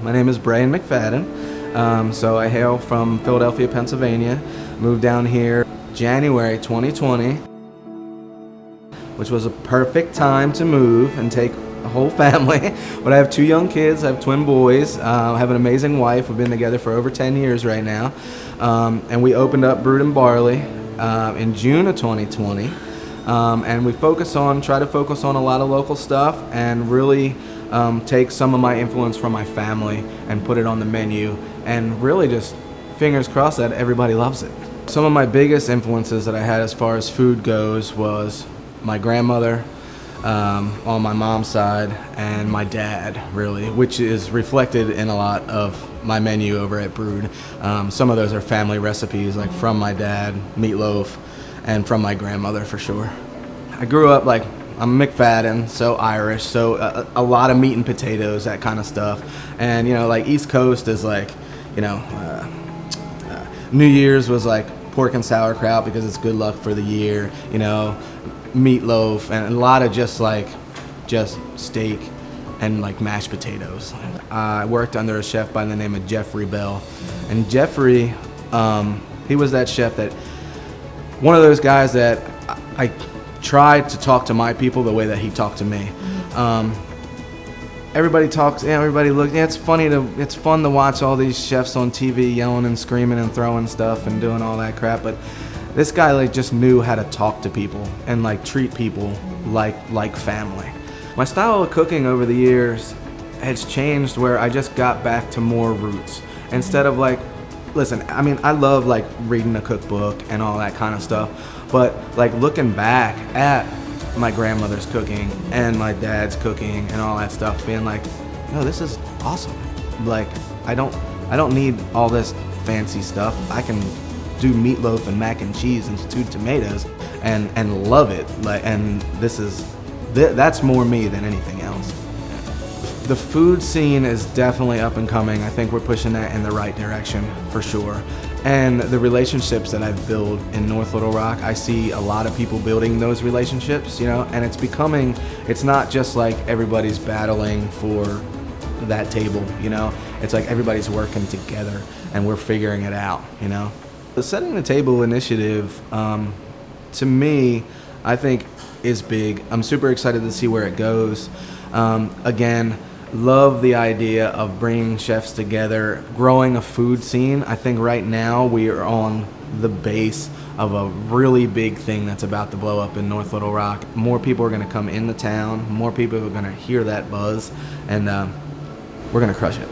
My name is Brian McFadden. So I hail from Philadelphia, Pennsylvania. Moved down here January 2020, which was a perfect time to move and take a whole family. But I have 2 young kids. I have twin boys. I have an amazing wife. We've been together for over 10 years right now. And we opened up Brewed and Barley in June of 2020. And we try to focus on a lot of local stuff and really take some of my influence from my family and put it on the menu, and really just fingers crossed that everybody loves it. Some of my biggest influences that I had as far as food goes was my grandmother on my mom's side and my dad, really, which is reflected in a lot of my menu over at Brewed. Some of those are family recipes, like from my dad, meatloaf, and from my grandmother for sure. I grew up I'm McFadden, so Irish, so a lot of meat and potatoes, that kind of stuff. And East Coast is New Year's was pork and sauerkraut because it's good luck for the year. Meatloaf and a lot of just steak and mashed potatoes. I worked under a chef by the name of Jeffrey Bell, and Jeffrey, he was that chef that one of those guys that I tried to talk to my people the way that he talked to me. Everybody talks, everybody looks. It's fun to watch all these chefs on TV yelling and screaming and throwing stuff and doing all that crap. But this guy just knew how to talk to people and treat people like family. My style of cooking over the years has changed where I just got back to more roots instead of listen. I mean, I love reading a cookbook and all that kind of stuff. But looking back at my grandmother's cooking and my dad's cooking and all that stuff, being this is awesome. I don't need all this fancy stuff. I can do meatloaf and mac and cheese and stewed tomatoes and love it. And that's more me than anything else. The food scene is definitely up and coming. I think we're pushing that in the right direction for sure. And the relationships that I've built in North Little Rock, I see a lot of people building those relationships, and it's not just everybody's battling for that table, it's everybody's working together and we're figuring it out, The Setting the Table initiative, to me, I think is big. I'm super excited to see where it goes. Again, love the idea of bringing chefs together, growing a food scene. I think right now we are on the base of a really big thing that's about to blow up in North Little Rock. More people are going to come into town. More people are going to hear that buzz, and we're going to crush it.